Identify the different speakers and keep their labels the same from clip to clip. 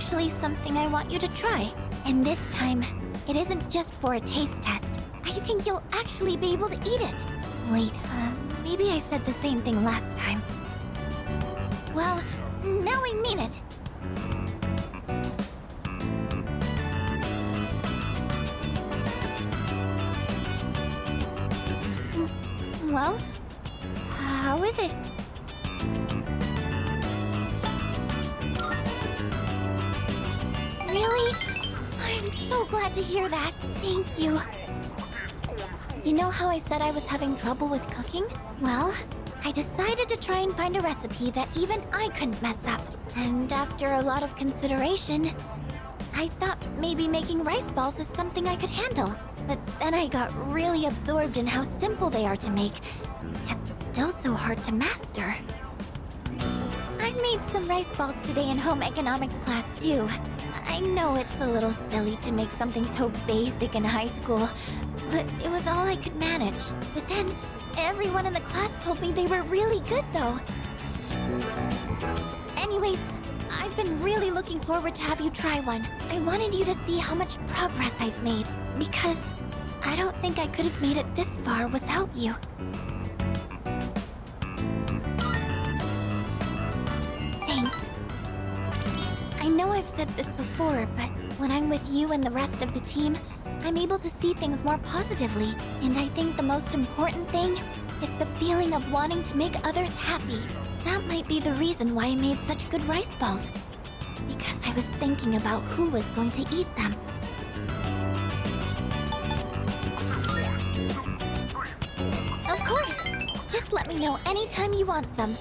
Speaker 1: actually something I want you to try. And this time, it isn't just for a taste test. I think you'll actually be able to eat it. Wait, maybe I said the same thing last time. Well, now I mean it. Well, how is it? Really? I'm so glad to hear that. Thank you. You know how I said I was having trouble with cooking? Well, I decided to try and find a recipe that even I couldn't mess up. And after a lot of consideration, I thought maybe making rice balls is something I could handle. But then I got really absorbed in how simple they are to make, yet still so hard to master. I made some rice balls today in home economics class too. I know it's a little silly to make something so basic in high school, but it was all I could manage. But then, everyone in the class told me they were really good though. Anyways, I've been really looking forward to have you try one. I wanted you to see how much progress I've made, because I don't think I could have made it this far without you. Thanks. I know I've said this before, but when I'm with you and the rest of the team, I'm able to see things more positively. And I think the most important thing is the feeling of wanting to make others happy. That might be the reason why I made such good rice balls. Because I was thinking about who was going to eat them. Of course! Just let me know anytime you want some.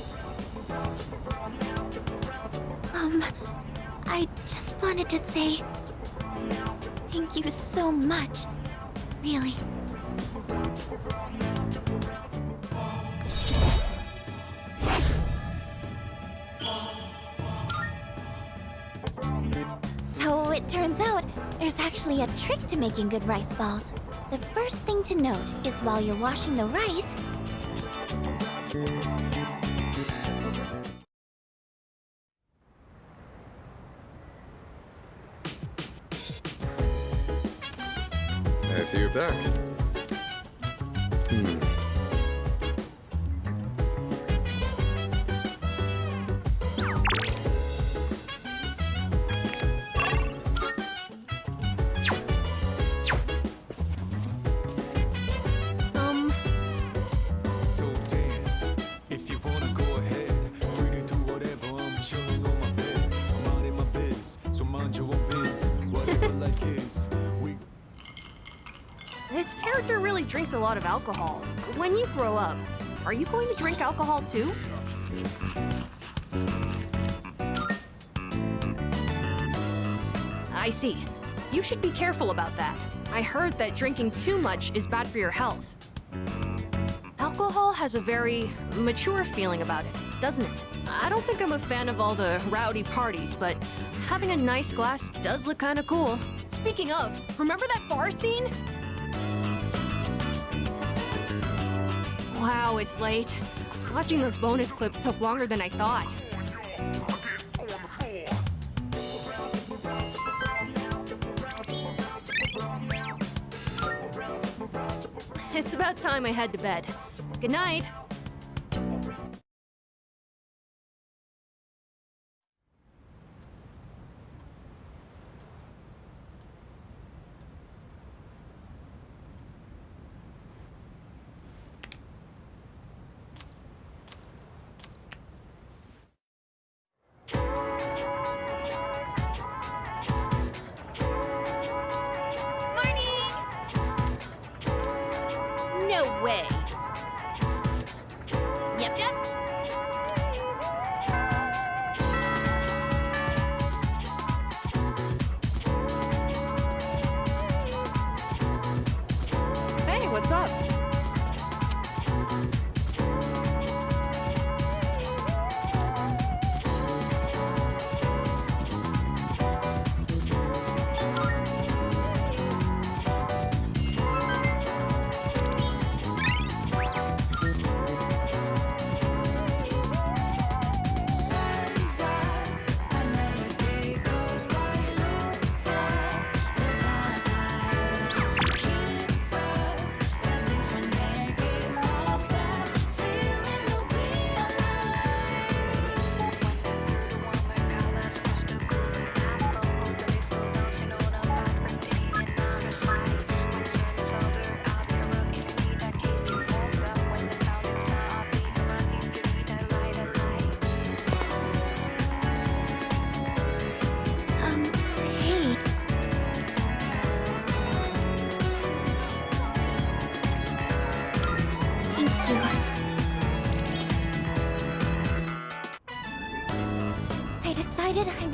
Speaker 1: I just wanted to say thank you so much. Really. So it turns out there's actually a trick to making good rice balls. The first thing to note is while you're washing the rice,
Speaker 2: I see you're back.
Speaker 3: So dance, if you wanna go ahead. Free to do whatever, I'm chilling on my bed. I'm out in my biz, so mind your own biz. Whatever like is, we...
Speaker 4: This character really drinks a lot of alcohol. When you grow up, are you going to drink alcohol too? I see. You should be careful about that. I heard that drinking too much is bad for your health. Alcohol has a very mature feeling about it, doesn't it? I don't think I'm a fan of all the rowdy parties, but having a nice glass does look kind of cool. Speaking of, remember that bar scene? Wow, it's late. Watching those bonus clips took longer than I thought. It's about time I head to bed. Good night.
Speaker 1: no way. Yep.
Speaker 4: Hey, what's up?
Speaker 5: Another day goes by.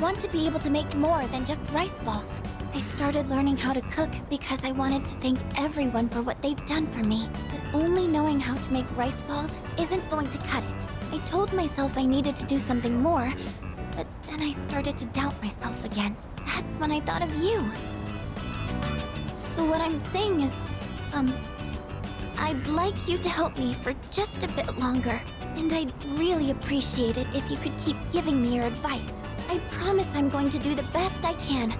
Speaker 1: want to be able to make more than just rice balls. I started learning how to cook because I wanted to thank everyone for what they've done for me. But only knowing how to make rice balls isn't going to cut it. I told myself I needed to do something more, but then I started to doubt myself again. That's when I thought of you. So what I'm saying is, I'd like you to help me for just a bit longer. And I'd really appreciate it if you could keep giving me your advice. I promise I'm going to do the best I can.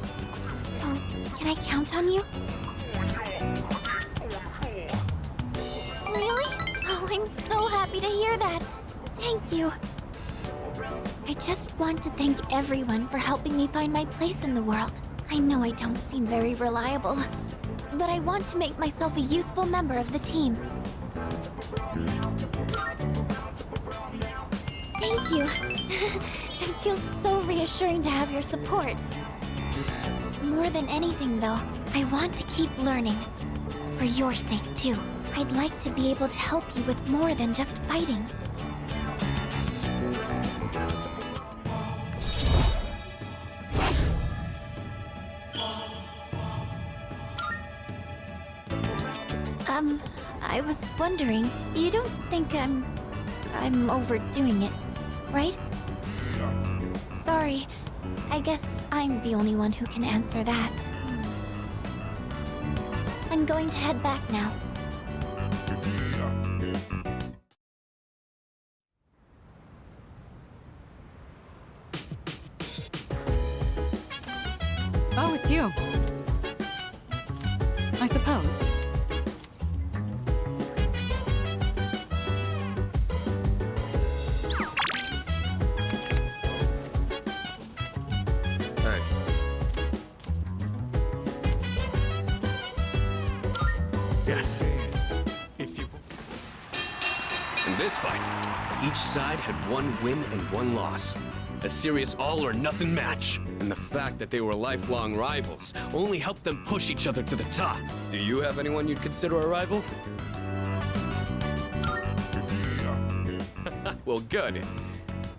Speaker 1: So, can I count on you? Really? Oh, I'm so happy to hear that. Thank you. I just want to thank everyone for helping me find my place in the world. I know I don't seem very reliable, but I want to make myself a useful member of the team. Thank you. It feels so reassuring to have your support. More than anything, though, I want to keep learning. For your sake, too. I'd like to be able to help you with more than just fighting. I was wondering, you don't think I'm overdoing it, right? Sorry, I guess I'm the only one who can answer that. I'm going to head back now.
Speaker 5: Oh, it's you. I suppose.
Speaker 2: Hey.
Speaker 3: Yes. If you
Speaker 6: In this fight, each side had one win and one loss. A serious all-or-nothing match. And the fact that they were lifelong rivals only helped them push each other to the top. Do you have anyone you'd consider a rival? Well, good.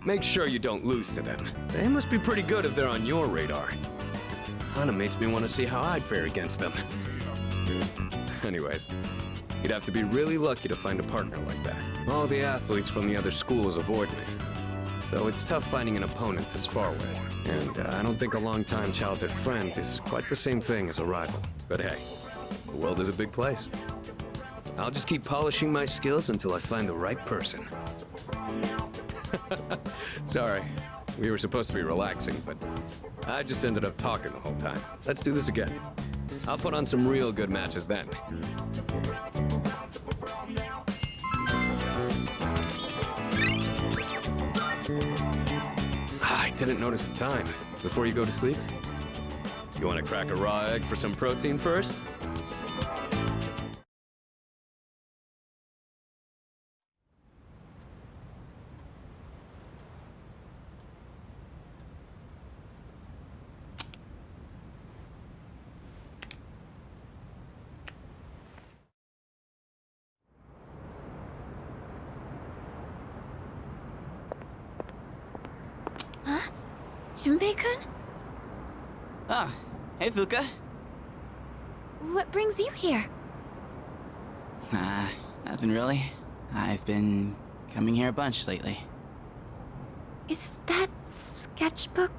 Speaker 6: Make sure you don't lose to them. They must be pretty good if they're on your radar. Kinda makes me want to see how I'd fare against them. Anyways, you'd have to be really lucky to find a partner like that. All the athletes from the other schools avoid me. So it's tough finding an opponent to spar with. And I don't think a longtime childhood friend is quite the same thing as a rival. But hey, the world is a big place. I'll just keep polishing my skills until I find the right person. Sorry, we were supposed to be relaxing, but I just ended up talking the whole time. Let's do this again. I'll put on some real good matches then. I didn't notice the time. Before you go to sleep? You want to crack a raw egg for some protein first?
Speaker 1: Junpei-kun?
Speaker 7: Ah, hey Fuka.
Speaker 1: What brings you here?
Speaker 7: Nothing really. I've been coming here a bunch lately.
Speaker 1: Is that sketchbook?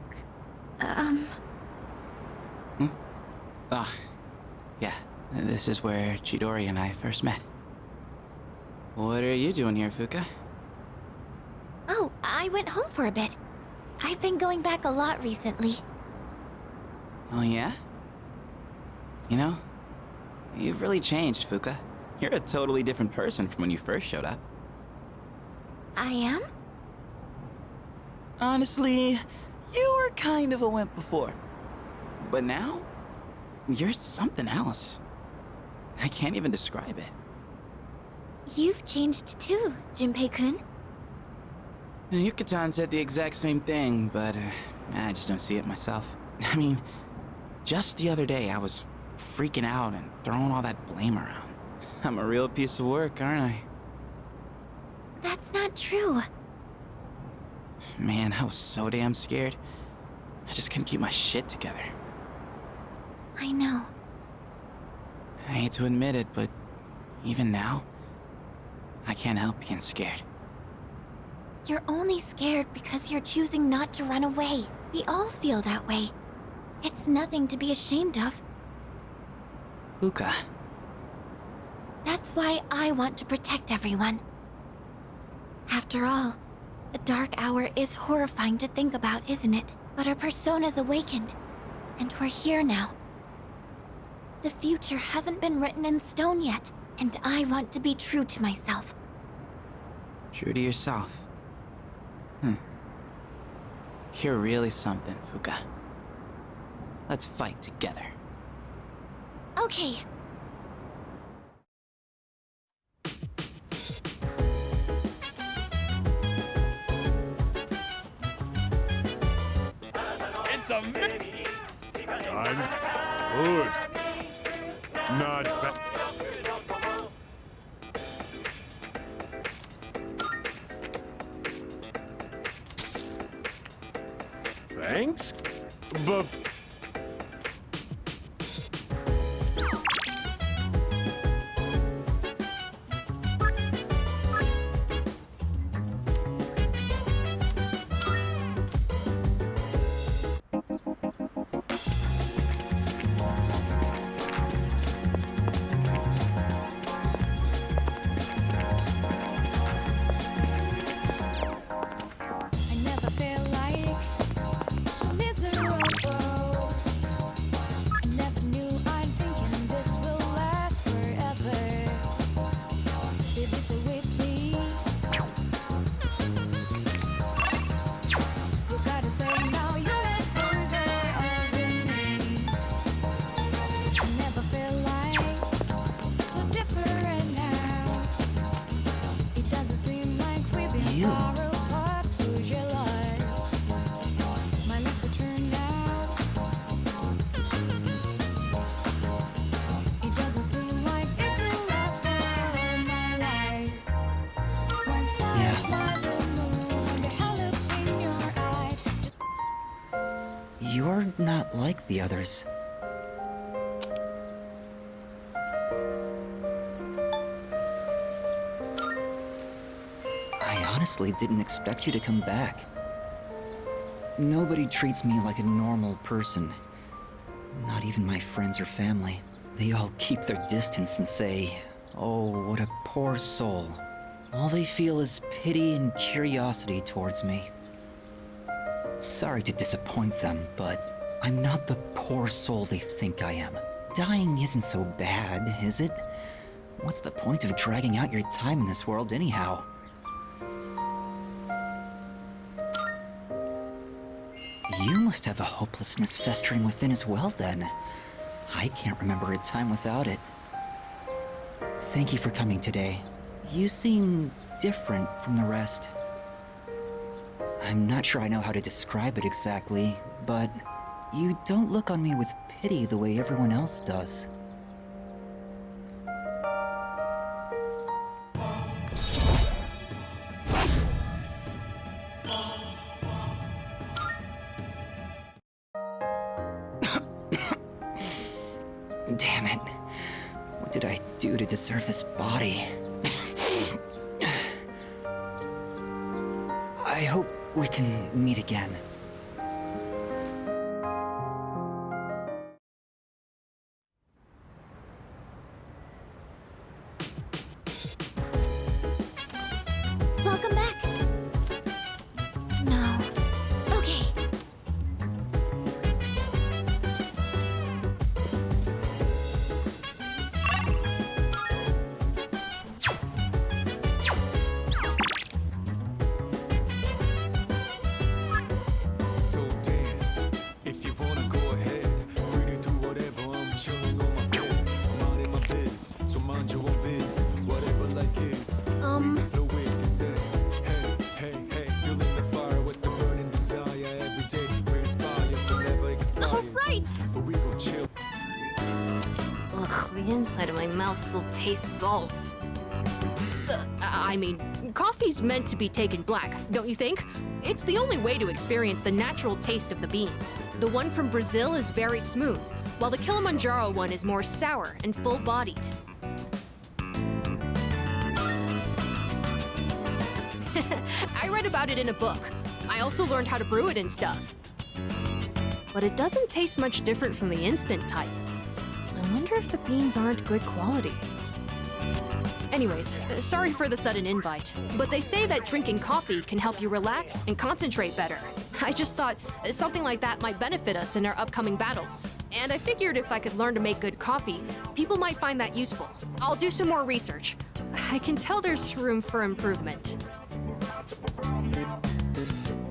Speaker 7: Oh, yeah. This is where Chidori and I first met. What are you doing here, Fuka?
Speaker 1: Oh, I went home for a bit. I've been going back a lot recently.
Speaker 7: Oh, yeah? You know, you've really changed, Fuka. You're a totally different person from when you first showed up.
Speaker 1: I am?
Speaker 7: Honestly, you were kind of a wimp before. But now, you're something else. I can't even describe it.
Speaker 1: You've changed too, Junpei-kun.
Speaker 7: Yuka-tan said the exact same thing, but I just don't see it myself. I mean, just the other day I was freaking out and throwing all that blame around. I'm a real piece of work, aren't I?
Speaker 1: That's not true.
Speaker 7: Man, I was so damn scared. I just couldn't keep my shit together.
Speaker 1: I know.
Speaker 7: I hate to admit it, but even now, I can't help being scared.
Speaker 1: You're only scared because you're choosing not to run away. We all feel that way. It's nothing to be ashamed of.
Speaker 7: Fuka,
Speaker 1: That's why I want to protect everyone. After all, the dark hour is horrifying to think about, isn't it? But our persona's awakened, and we're here now. The future hasn't been written in stone yet, and I want to be true to myself.
Speaker 7: true to yourself. You're really something, Fuka. Let's fight together.
Speaker 1: Okay.
Speaker 3: It's a I'm good. Not bad.
Speaker 6: Thanks?
Speaker 3: But
Speaker 8: I never felt like so miserable. I never knew I'm thinking this will last forever. Baby, stay with me. You gotta say now your letters are over me. I never felt like so different now. It doesn't seem like we've been far apart. Socialize. My life will turn out. It doesn't seem like it will last for all my life. One star by the moon, the hell looks in your eyes.
Speaker 9: You're not like the others. I honestly didn't expect you to come back. Nobody treats me like a normal person. Not even my friends or family. They all keep their distance and say, "Oh, what a poor soul." All they feel is pity and curiosity towards me. Sorry to disappoint them, but I'm not the poor soul they think I am. Dying isn't so bad, is it? What's the point of dragging out your time in this world anyhow? You must have a hopelessness festering within as well, then. I can't remember a time without it. Thank you for coming today. You seem different from the rest. I'm not sure I know how to describe it exactly, but you don't look on me with pity the way everyone else does. Damn it. What did I do to deserve this body? I hope we can meet again.
Speaker 1: Welcome back. No. Okay.
Speaker 3: so dance. If you wanna go ahead, free to do whatever. I'm chilling on my bed. I'm out in my biz, so mind your own biz. Whatever like is. Flow with the set. Hey, hey, hey, feeling the fire with the burning desire every day. We're inspired, but never expires.
Speaker 4: Oh, right!
Speaker 3: But we go chill.
Speaker 4: Ugh, the inside of my mouth still tastes all... I mean, coffee's meant to be taken black, don't you think? It's the only way to experience the natural taste of the beans. The one from Brazil is very smooth, while the Kilimanjaro one is more sour and full-bodied. I read about it in a book. I also learned how to brew it and stuff. But it doesn't taste much different from the instant type. I wonder if the beans aren't good quality. Anyways, sorry for the sudden invite, but they say that drinking coffee can help you relax and concentrate better. I just thought something like that might benefit us in our upcoming battles. And I figured if I could learn to make good coffee, people might find that useful. I'll do some more research. I can tell there's room for improvement.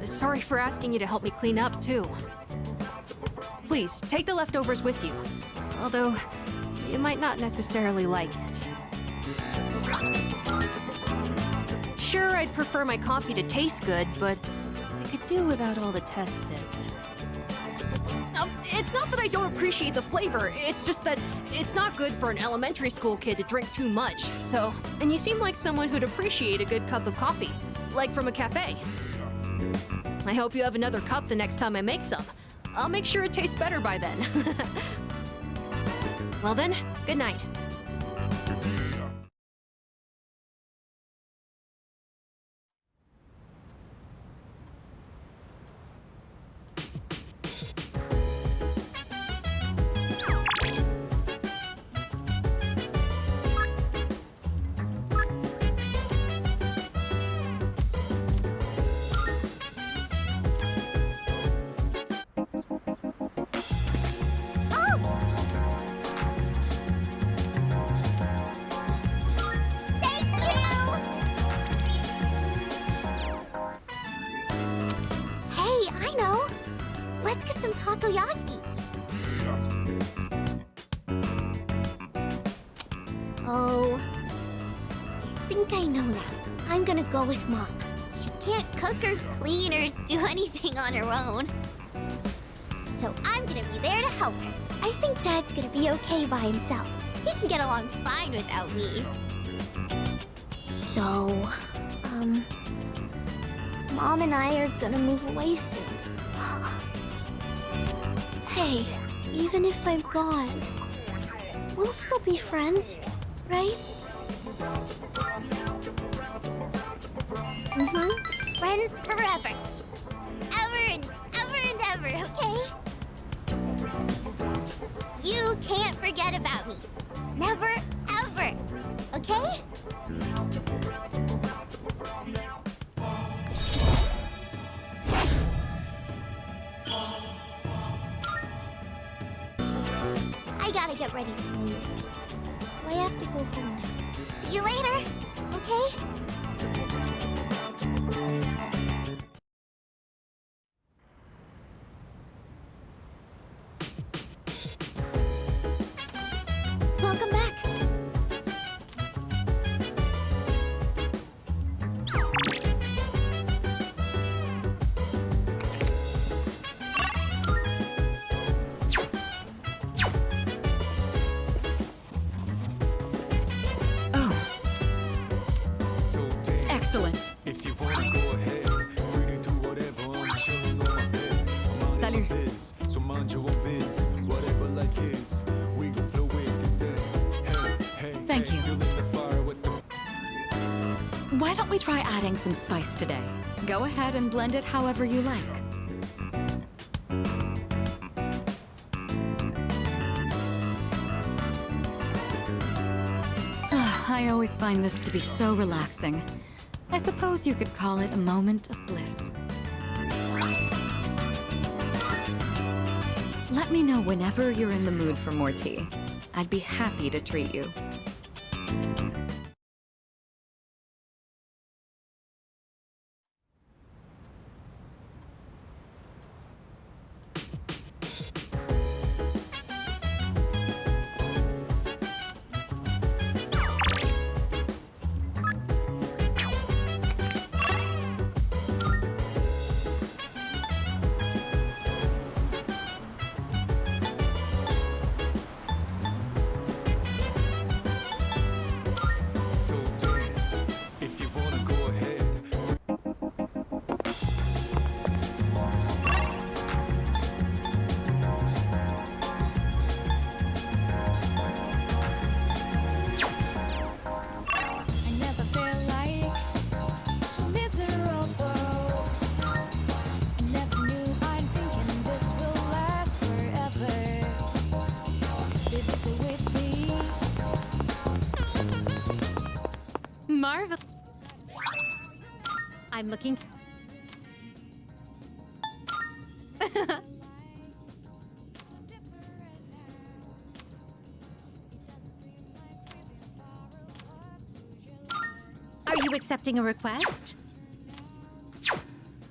Speaker 4: Sorry for asking you to help me clean up, too. Please, take the leftovers with you. Although, you might not necessarily like it. Sure, I'd prefer my coffee to taste good, but I could do without all the test sips. It's not that I don't appreciate the flavor, it's just that it's not good for an elementary school kid to drink too much, so... And you seem like someone who'd appreciate a good cup of coffee, like from a cafe. I hope you have another cup the next time I make some. I'll make sure it tastes better by then. Well then, good night.
Speaker 1: Let's get some takoyaki. Oh, I think I know now. I'm gonna go with Mom. She can't cook or clean or do anything on her own. So I'm gonna be there to help her. I think Dad's gonna be okay by himself. He can get along fine without me. So, Mom and I are gonna move away soon. Hey, even if I'm gone, we'll still be friends, right? Friends forever. Ever and ever, okay? You can't forget about me. Never, ever, okay? I gotta get ready to move. So I have to go home now. See you later, okay? Welcome back.
Speaker 5: Excellent.
Speaker 3: If you wanna go ahead, free to do whatever. I'm chilling on my bed. Mind
Speaker 5: Salut.
Speaker 3: your biz, so mind your own biz. Whatever like is, we gon' flow with the set. Hey, hey,
Speaker 5: Thank
Speaker 3: hey,
Speaker 5: you.
Speaker 3: feeling the fire with the
Speaker 5: Why don't we try adding some spice today? Go ahead and blend it however you like. I always find this to be so relaxing. I suppose you could call it a moment of bliss. Let me know whenever you're in the mood for more tea. I'd be happy to treat you. Marvel. I'm looking. Are you accepting a request?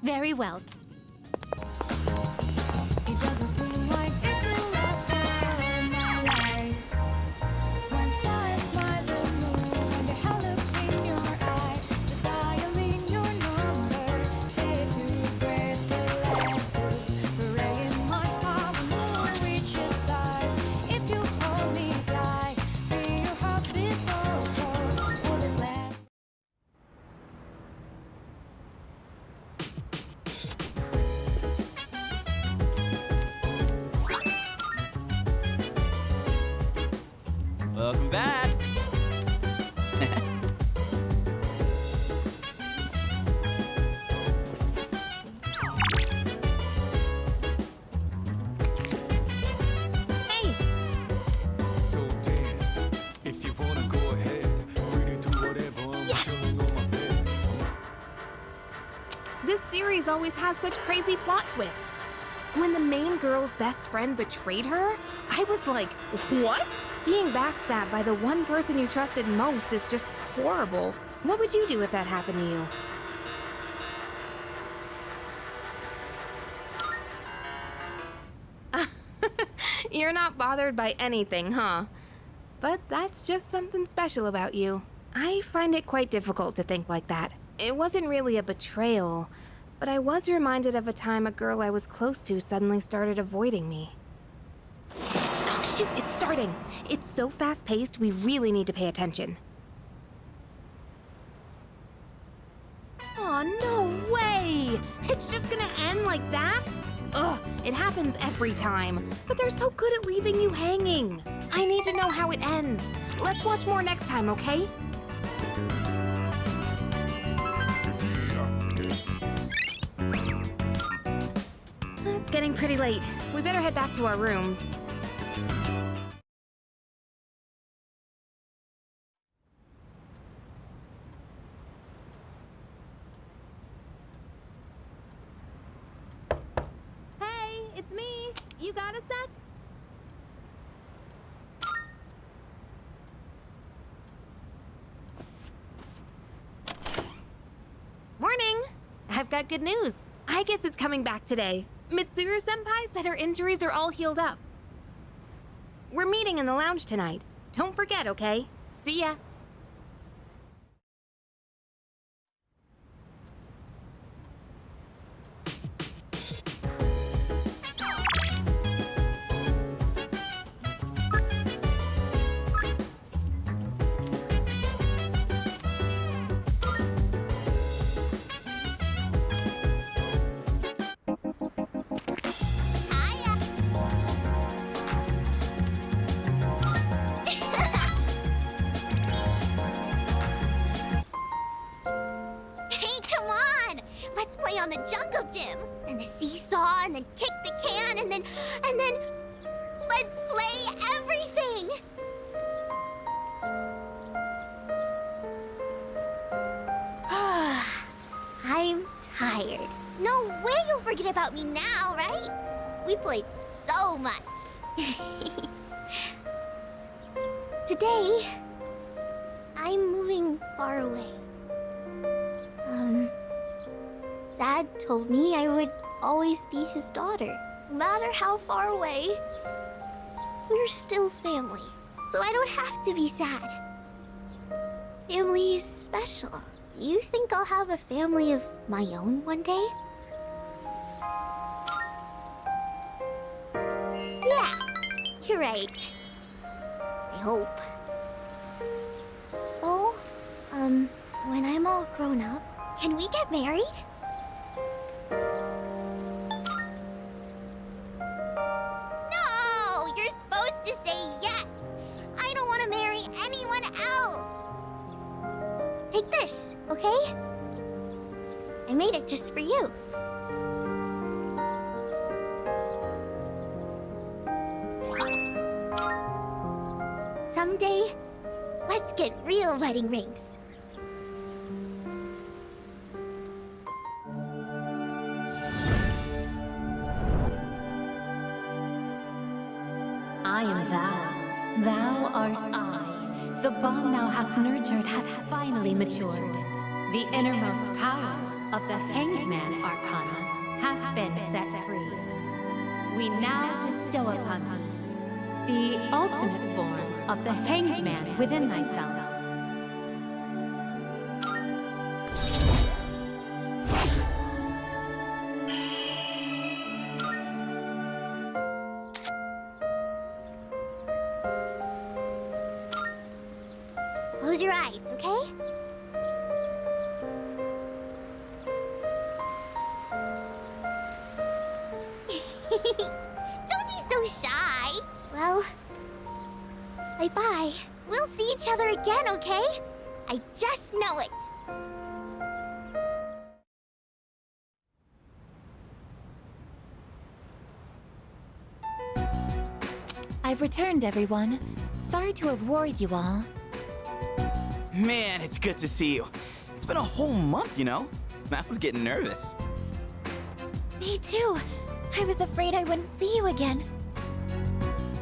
Speaker 5: Very well.
Speaker 8: It doesn't seem like it will last for all my life. When stars smile the moon and the hell looks in your eye, just dialing your number, say two prayers to last good. Pray in my heart when no one reaches stars. If you hold me tight, feel your heart be so close. Will this last?
Speaker 7: Welcome back.
Speaker 5: Hey,
Speaker 3: So dance. If you wanna go ahead, free to do whatever. I'm chilling on my bed.
Speaker 4: This series always has such crazy plot twists. When the main girl's best friend betrayed her, I was like, what? Being backstabbed by the one person you trusted most is just horrible. What would you do if that happened to you? You're not bothered by anything, huh? But that's just something special about you. I find it quite difficult to think like that. It wasn't really a betrayal, but I was reminded of a time a girl I was close to suddenly started avoiding me. Oh shoot, it's starting! It's so fast-paced, we really need to pay attention. Aw, no way! It's just gonna end like that? Ugh, it happens every time. But they're so good at leaving you hanging. I need to know how it ends. Let's watch more next time, okay? It's getting pretty late. We better head back to our rooms. Hey, it's me. You got a sec? Morning. I've got good news. I guess it's coming back today. Mitsuru-senpai said her injuries are all healed up. We're meeting in the lounge tonight. Don't forget, okay? See ya.
Speaker 1: Hey, come on! Let's play on the jungle gym, and the seesaw, and then kick the can, and then let's play everything! I'm tired. No way you'll forget about me now, right? We played so much. Today, I'm moving far away. Dad told me I would always be his daughter, no matter how far away. We're still family, so I don't have to be sad. Family is special. Do you think I'll have a family of my own one day? Yeah, you're right. I hope. So, when I'm all grown up, can we get married? No! You're supposed to say yes! I don't want to marry anyone else! Take this, okay? I made it just for you. Someday, let's get real wedding rings.
Speaker 10: The bond thou hast nurtured hath finally matured. The innermost power of the Hanged Man Arcana hath been set free. We now bestow upon thee the ultimate form of the Hanged Man within thyself.
Speaker 1: Close your eyes, okay? Don't be so shy. Well, bye-bye. We'll see each other again, okay? I just know it. I've returned, everyone. Sorry to have worried you all.
Speaker 7: Man, it's good to see you. It's been a whole month, you know? I was getting nervous.
Speaker 1: Me too. I was afraid I wouldn't see you again.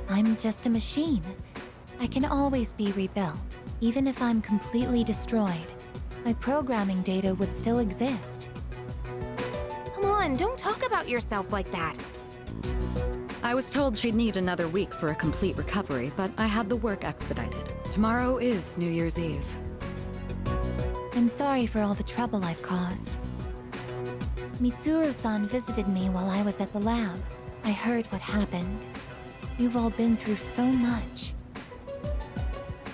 Speaker 1: I'm just a machine. I can always be rebuilt, even if I'm completely destroyed. My programming data would still exist.
Speaker 11: Come on, don't talk about yourself like that.
Speaker 5: I was told she'd need another week for a complete recovery, but I had the work expedited. Tomorrow is New Year's Eve.
Speaker 1: I'm sorry for all the trouble I've caused. Mitsuru-san visited me while I was at the lab. I heard what happened. You've all been through so much.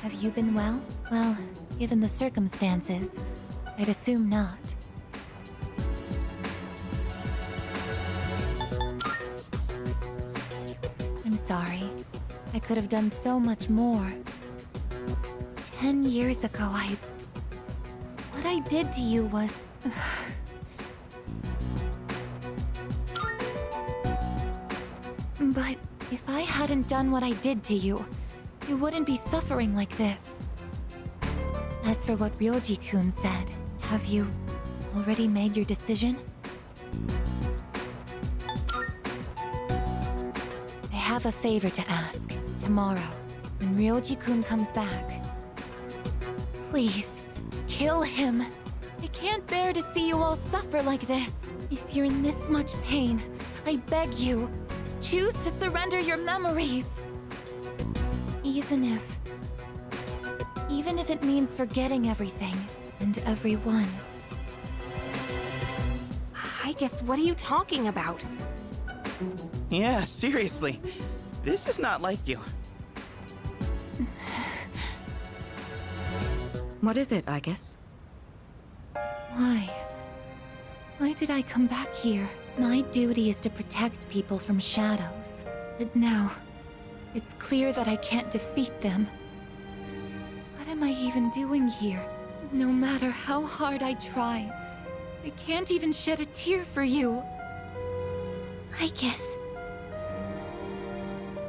Speaker 1: Have you been well? Well, given the circumstances, I'd assume not. I'm sorry. I could have done so much more. 10 years ago, what I did to you was... But if I hadn't done what I did to you, you wouldn't be suffering like this. As for what Ryoji-kun said, have you already made your decision? I have a favor to ask. Tomorrow, when Ryoji-kun comes back, please, kill him. I can't bear to see you all suffer like this. If you're in this much pain, I beg you, choose to surrender your memories. Even if it means forgetting everything and everyone.
Speaker 11: I guess, what are you talking about?
Speaker 7: Yeah, seriously. This is not like you.
Speaker 5: What is it, I guess?
Speaker 1: Why? Why did I come back here? My duty is to protect people from shadows. But now, it's clear that I can't defeat them. What am I even doing here? No matter how hard I try, I can't even shed a tear for you. I guess.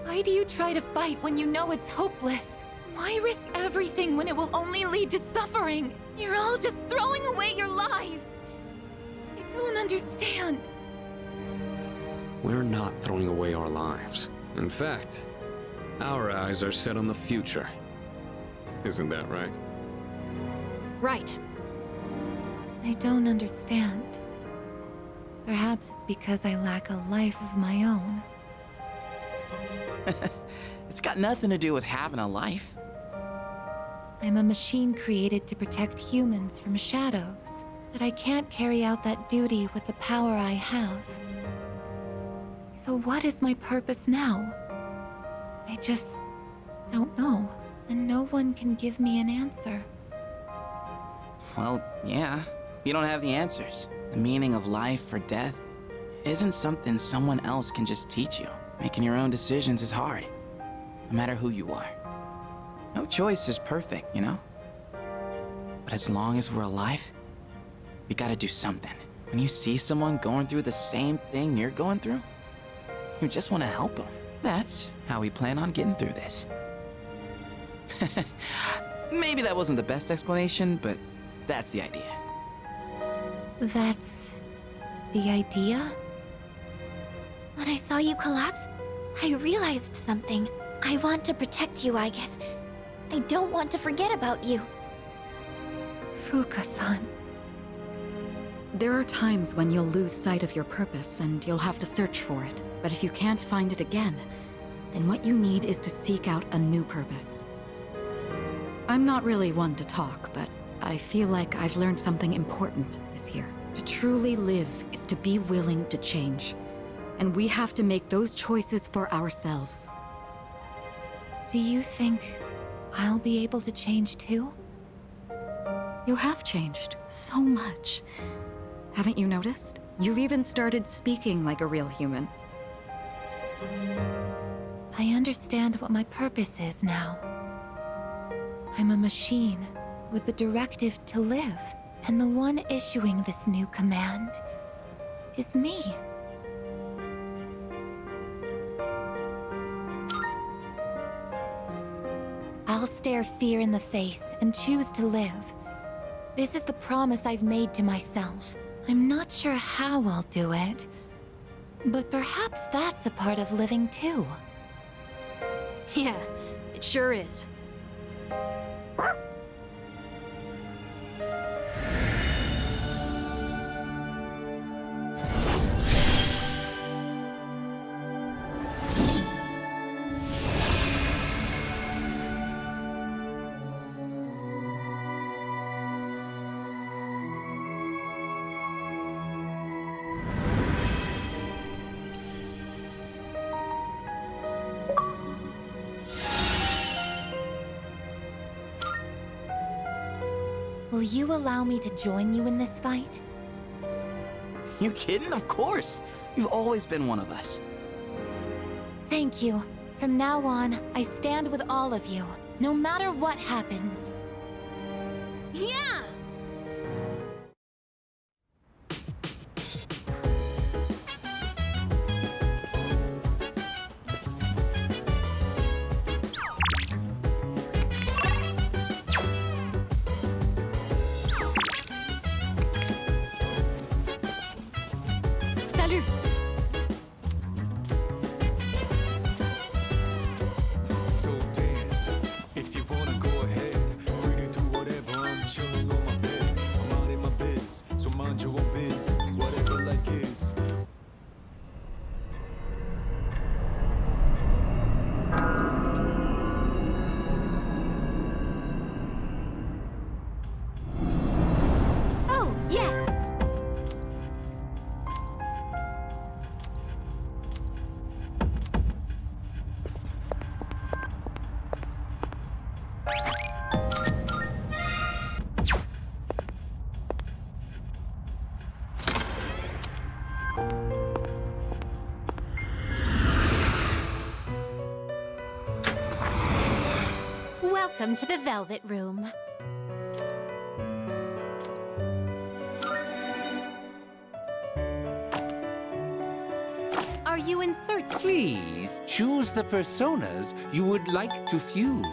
Speaker 1: Why do you try to fight when you know it's hopeless? Why risk everything when it will only lead to suffering? You're all just throwing away your lives. I don't understand.
Speaker 6: We're not throwing away our lives. In fact, our eyes are set on the future. Isn't that right?
Speaker 11: Right.
Speaker 1: I don't understand. Perhaps it's because I lack a life of my own.
Speaker 7: It's got nothing to do with having a life.
Speaker 1: I'm a machine created to protect humans from shadows, but I can't carry out that duty with the power I have. So what is my purpose now? I just don't know, and no one can give me an answer.
Speaker 7: Well, yeah, you don't have the answers. The meaning of life or death isn't something someone else can just teach you. Making your own decisions is hard, no matter who you are. No choice is perfect, you know? But as long as we're alive, we gotta do something. When you see someone going through the same thing you're going through, you just want to help them. That's how we plan on getting through this. Maybe that wasn't the best explanation, but that's the idea.
Speaker 1: That's the idea? When I saw you collapse, I realized something. I want to protect you, I guess. I don't want to forget about you.
Speaker 5: Fuka-san. There are times when you'll lose sight of your purpose and you'll have to search for it. But if you can't find it again, then what you need is to seek out a new purpose. I'm not really one to talk, but I feel like I've learned something important this year. To truly live is to be willing to change. And we have to make those choices for ourselves.
Speaker 11: Do you think I'll be able to change too?
Speaker 5: You have changed so much. Haven't you noticed? You've even started speaking like a real human.
Speaker 11: I understand what my purpose is now. I'm a machine with the directive to live, and the one issuing this new command is me. I'll stare fear in the face and choose to live. This is the promise I've made to myself. I'm not sure how I'll do it, but perhaps that's a part of living too.
Speaker 4: Yeah, it sure is.
Speaker 11: Will you allow me to join you in this fight?
Speaker 7: You kidding? Of course! You've always been one of us.
Speaker 11: Thank you. From now on, I stand with all of you, no matter what happens.
Speaker 4: Yeah!
Speaker 10: Salut!
Speaker 3: So dance, if you wanna go ahead. Free to do whatever, I'm chilling on my bed. I'm out in my biz, so mind your own biz. Whatever like is.
Speaker 11: Oh, yes!
Speaker 10: Welcome to the Velvet Room. Are you in search?
Speaker 12: Please choose the personas you would like to fuse.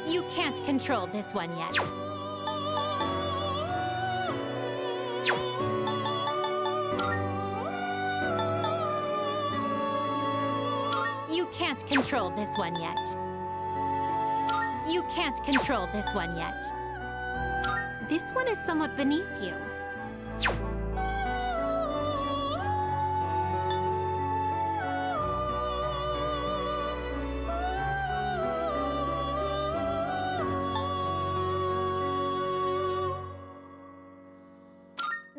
Speaker 10: You can't control this one yet. You can't control this one yet. You can't control this one yet. This one is somewhat beneath you.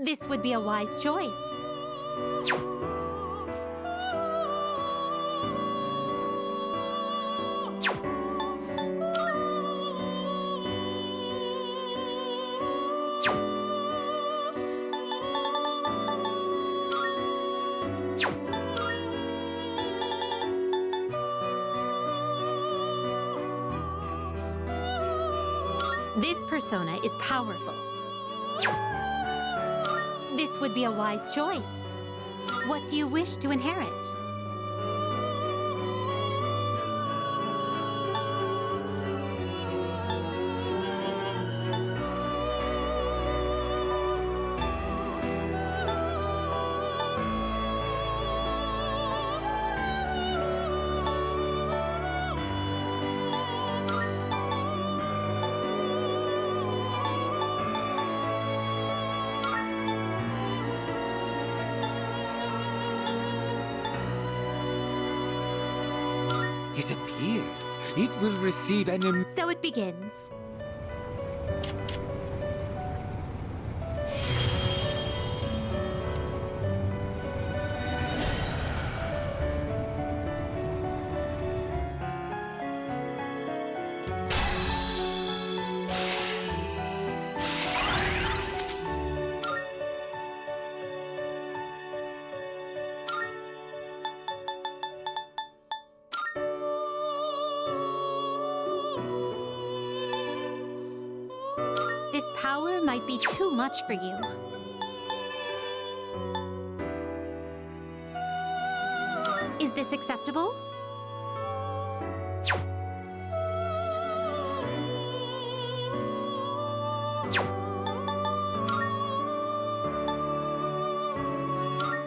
Speaker 10: This would be a wise choice. This persona is powerful. This would be a wise choice. What do you wish to inherit?
Speaker 12: It appears it will receive an
Speaker 10: So it begins. This power might be too much for you. Is this acceptable?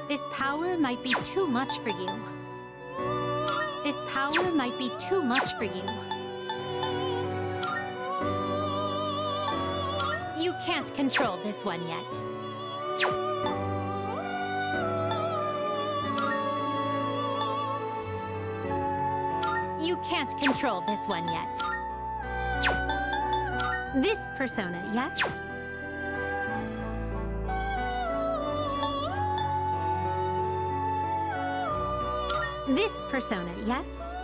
Speaker 10: This power might be too much for you. This power might be too much for you. You can't control this one yet. You can't control this one yet. This persona, yes? This persona, yes?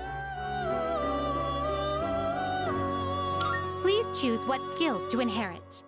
Speaker 10: Please choose what skills to inherit.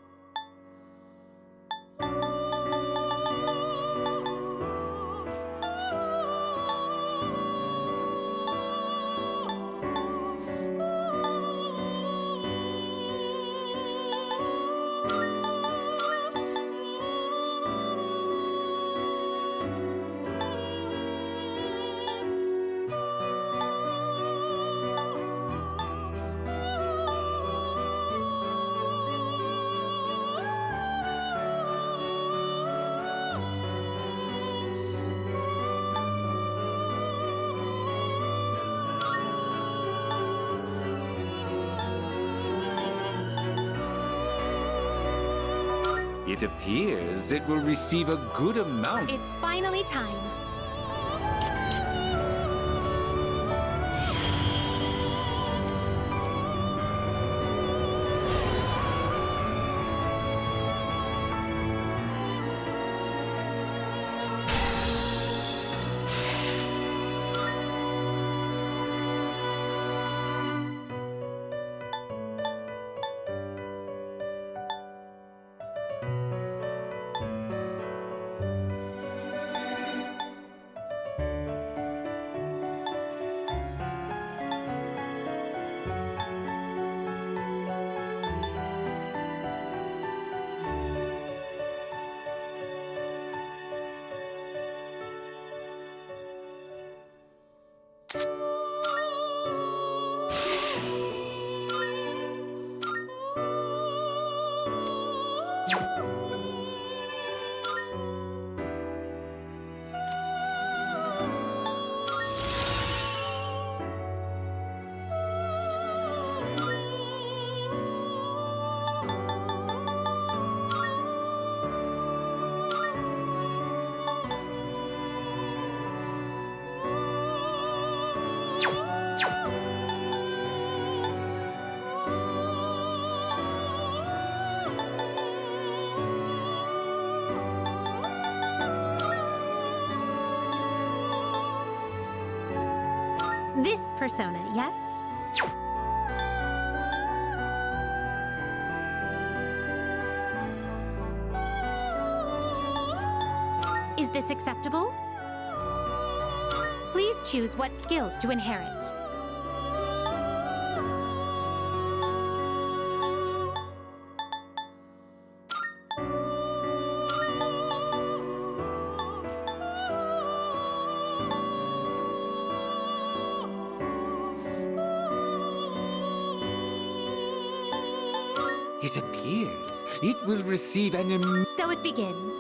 Speaker 12: It appears it will receive a good amount.
Speaker 10: It's finally time. This persona, yes? Is this acceptable? Please choose what skills to inherit.
Speaker 12: It appears it will receive an
Speaker 10: So it begins.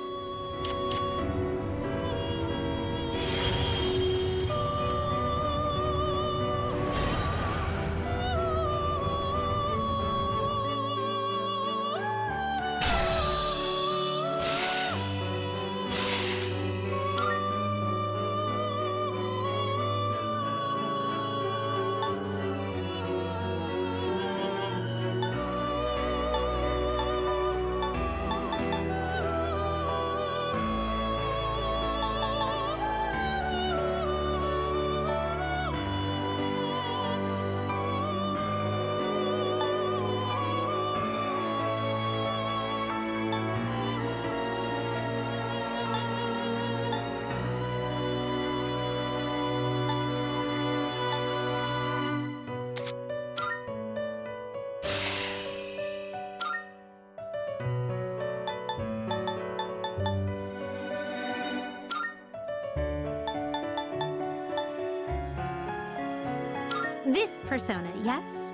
Speaker 10: This persona, yes?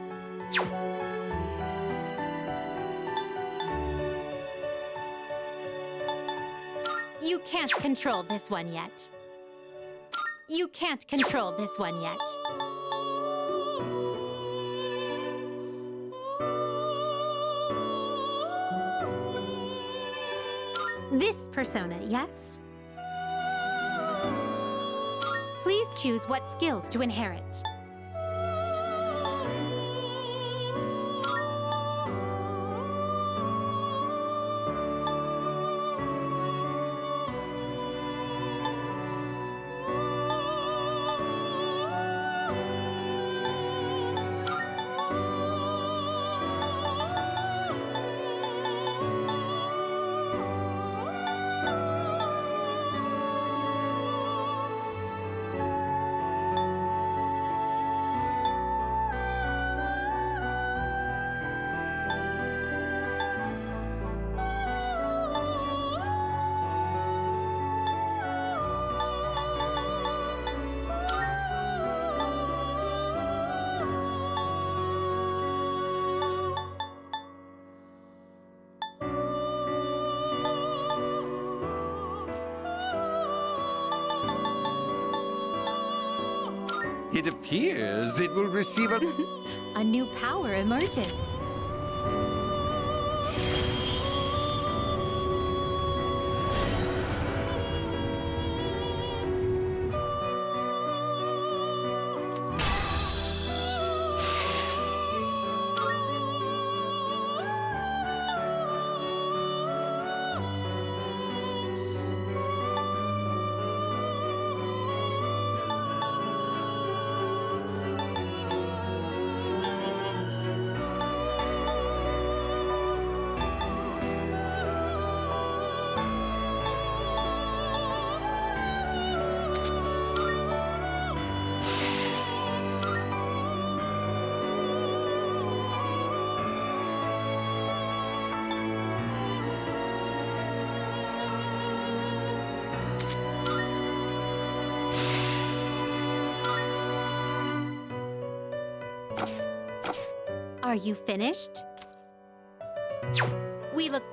Speaker 10: You can't control this one yet. You can't control this one yet. This persona, yes? Please choose what skills to inherit.
Speaker 12: It appears it will receive a...
Speaker 10: A new power emerges. Are you finished? We look